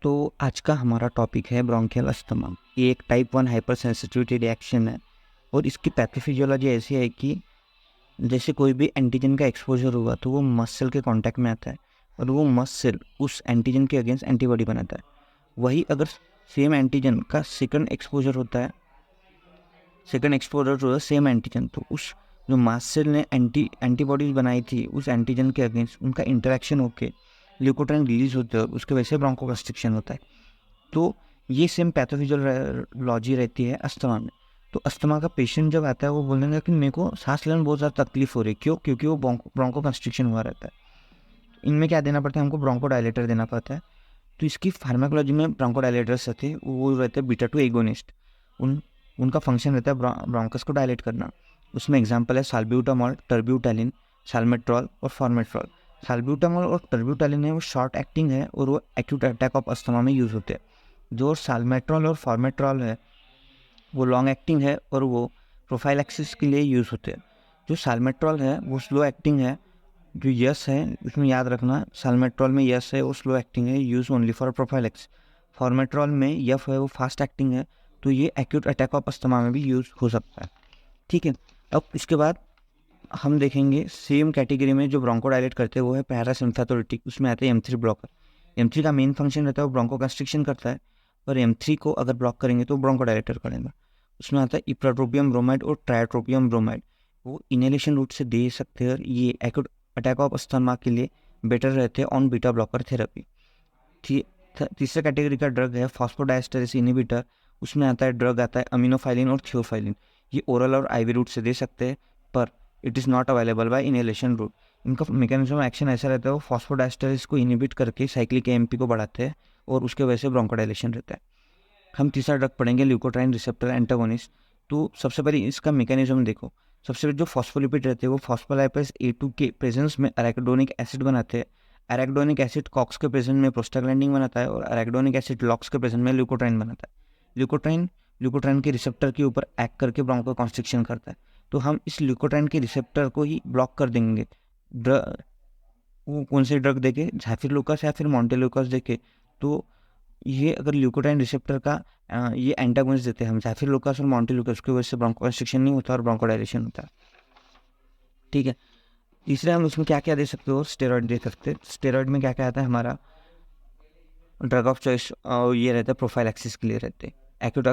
तो आज का हमारा टॉपिक है ब्रोंकियल अस्थमा। ये एक टाइप 1 हाइपर सेंसिटिविटी रिएक्शन है और इसकी पैथोफिजियोलॉजी ऐसी है कि जैसे कोई भी एंटीजन का एक्सपोजर हुआ तो वो मसल के कांटेक्ट में आता है और वो मसल उस एंटीजन के अगेंस्ट एंटीबॉडी बनाता है। वही अगर सेम एंटीजन का सेकंड एक्सपोजर होता है, सेकंड एक्सपोजर जो है सेम एंटीजन, तो उस जो मसल ने एंटीबॉडीज बनाई थी उस एंटीजन के अगेंस्ट उनका इंटरेक्शन होकर ल्यूकोट्राइन रिलीज होता है और उसके वजह से ब्रोंकोकंस्ट्रिक्शन होता है। तो ये सेम पैथोफिजियोलॉजी रहती है अस्थमा में। तो अस्थमा का पेशेंट जब आता है वो बोलेगा कि मेरे को सांस लेने में बहुत ज़्यादा तकलीफ हो रही है। क्यों? क्योंकि वो ब्रोंको कंस्ट्रिक्शन हुआ रहता है। इनमें क्या देना पड़ता है? हमको ब्रोंको डायलेटर देना पड़ता है। तो इसकी फार्माकोलॉजी में ब्रोंको डायलेटर्स रहते हैं, वो रहते हैं बीटा टू एगोनिस्ट। उनका फंक्शन रहता है ब्रोंकस को डायलेट करना। उसमें एग्जाम्पल है साल्ब्यूटामॉल, टर्ब्यूटैलिन, साल्मेट्रॉल और फॉर्मेट्रॉल। साल्ब्यूटामॉल और टर्ब्यूटैलिन है वो शॉर्ट एक्टिंग है और वो एक्यूट अटैक ऑफ अस्थमा में यूज़ होते हैं। जो साल्मेट्रॉल और फॉर्मेट्रॉल है वो लॉन्ग एक्टिंग है और वो प्रोफाइलैक्सिस के लिए यूज़ होते हैं। जो साल्मेट्रॉल है वो स्लो एक्टिंग है। जो यस है उसमें याद रखना, साल्मेट्रॉल में यस है वो स्लो एक्टिंग है, यूज़ ओनली फॉर प्रोफाइलैक्सिस। फॉर्मेट्रॉल में यफ है वो फास्ट एक्टिंग है, तो ये एक्यूट अटैक ऑफ अस्थमा में भी यूज़ हो सकता है। ठीक है। अब इसके बाद हम देखेंगे सेम कैटेगरी में जो ब्रोंको डायलेट करते हैं वो है पैरासिम्पैथोलिटिक। उसमें आता है M3 ब्लॉकर। M3 का मेन फंक्शन रहता है वो ब्रोंको कंस्ट्रिक्शन करता है, और M3 को अगर ब्लॉक करेंगे तो ब्रोंको डायलेटर करेगा। उसमें आता है इप्राट्रोपियम ब्रोमाइड और ट्राइट्रोपियम ब्रोमाइड। वो इनहेलेशन रूट से दे सकते हैं और ये एक्यूट अटैक ऑफ अस्थमा के लिए बेटर रहते हैं ऑन बीटा ब्लॉकर थेरेपी। तीसरा कैटेगरी का ड्रग है फॉस्फोडाइस्टरेस इनहिबिटर। उसमें आता है ड्रग आता है अमीनोफाइलिन और थियोफाइलिन। ये ओरल और आईवी रूट से दे सकते हैं, पर it is not available by inhalation route. इनका मैकेनिज्म एक्शन ऐसा रहता है वो फॉस्फोडाइस्टरेस को इनहिबिट करके साइक्लिक एएमपी को बढ़ाते हैं और उसके वजह से ब्रोंकोडाइलेशन रहता है। हम तीसरा ड्रग पढ़ेंगे ल्यूकोट्राइन रिसेप्टर एंटागोनिस्ट। तो सबसे पहले इसका मैकेनिज्म देखो। सबसे पहले जो फॉस्फोलिपिड रहते हैं वो फॉस्फोलाइपेज A2 के प्रेजेंस में अरेकिडोनिक एसिड बनाते हैं। अरेकिडोनिक एसिड कॉक्स के प्रेजेंस में प्रोस्टाग्लैंडिन बनाता है और अरेकिडोनिक एसिड लॉक्स के प्रेजेंस में ल्यूकोट्राइन बनाता है। ल्यूकोट्राइन ल्यूकोट्राइन के रिसेप्टर के ऊपर एक्ट करके ब्रोंको कॉन्स्ट्रिक्शन करता है। तो हम इस ल्यूकोट्राइन के रिसेप्टर को ही ब्लॉक कर देंगे। वो कौन से ड्रग देके? ज़ैफिरलुकास या फिर मॉन्टेलुकास देके। तो ये अगर ल्यूकोट्राइन रिसेप्टर का ये एंटागोनिस्ट देते हैं हम, ज़ैफिरलुकास और मॉन्टेलुकास, उसकी वजह से ब्रोंकोकंस्ट्रिक्शन नहीं होता और ब्रोंकोडायलेशन होता है। ठीक है। तीसरे हम उसमें क्या क्या दे सकते हो? स्टेरॉइड दे सकते हैं। स्टेरॉइड में क्या क्या आता है हमारा ड्रग ऑफ चॉइस? ये रहता है प्रोफाइलैक्सिस के लिए रहते हैं। एक्यूट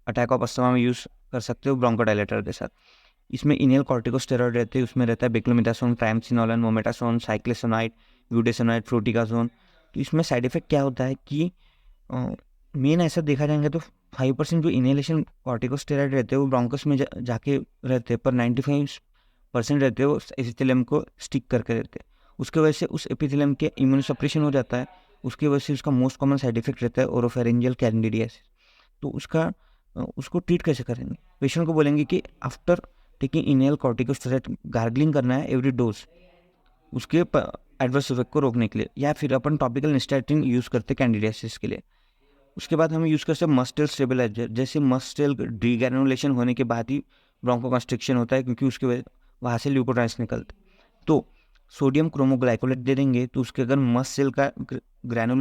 अटैक ऑफ अस्थमा में यूज़ कर सकते हो ब्रोंकोडायलेटर के साथ। इसमें इनहेल कॉर्टिकोस्टेरॉइड रहते हैं। उसमें रहता है बेक्लोमिथासोन, ट्राइमसिनोलन, मोमेटासोन, साइक्लोसोनाइड, ब्यूटेसोनाइड, फ्लोटिकाजोन। तो इसमें साइड इफेक्ट क्या होता है कि मेन ऐसा देखा जाएंगे तो 5% जो इनहेलेशन कॉर्टिकोस्टेरॉइड रहते हैं वो ब्रोंकस में जाके रहते हैं, पर 95% रहते हैं वो एपिथेलियम को स्टिक करके रहते हैं। उसके वजह से उस एपिथेलियम के इम्यून सप्रेशन हो जाता है। उसकी वजह से उसका मोस्ट कॉमन साइड इफेक्ट रहता है ओरोफेरिंजियल कैंडिडियासिस। तो उसको ट्रीट कैसे करेंगे? पेशेंट को बोलेंगे कि after taking inhale corticosteroid gargling करना है एवरी डोज, उसके एडवर्स इफेक्ट को रोकने के लिए। या फिर अपन टॉपिकल निस्टैटिन यूज़ करते हैं कैंडिडियासिस के लिए। उसके बाद हम यूज़ कर सकते हैं मस्टेल स्टेबलाइजर। जैसे मस्टेल डीग्रैनुलेशन होने के बाद ही ब्रोंकोकंस्ट्रिक्शन होता है, क्योंकि उसके वहाँ से ल्यूकोट्राइन्स निकलते। तो सोडियम क्रोमोग्लाइकोलेट दे देंगे तो उसके अगर मस्टेल का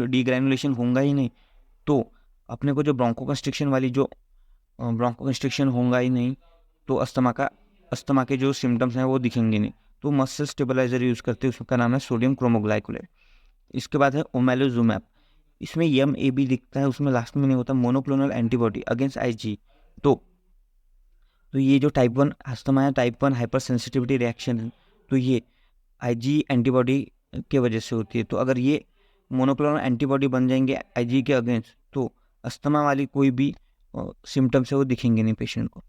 डीग्रैनुलेशन होगा ही नहीं, तो अपने को जो ब्रोंकोकंस्ट्रिक्शन वाली जो ब्रोंकोकंस्ट्रिक्शन होगा ही नहीं, तो अस्थमा के जो सिम्टम्स हैं वो दिखेंगे नहीं। तो मसल स्टेबलाइजर यूज़ करते हैं, उसका नाम है सोडियम क्रोमोग्लाइकोलेट। इसके बाद है ओमेलुजुमैब। इसमें MAB दिखता है, उसमें लास्ट में नहीं होता, मोनोक्लोनल एंटीबॉडी अगेंस्ट IG। तो ये जो टाइप 1 अस्थमा है, टाइप 1 हाइपर सेंसिटिविटी रिएक्शन है, तो ये IG एंटीबॉडी के वजह से होती है। तो अगर ये मोनोक्लोनल एंटीबॉडी बन जाएंगे IG के अगेंस्ट, तो अस्थमा वाली कोई भी सिम्टम्स है वो दिखेंगे नहीं पेशेंट को।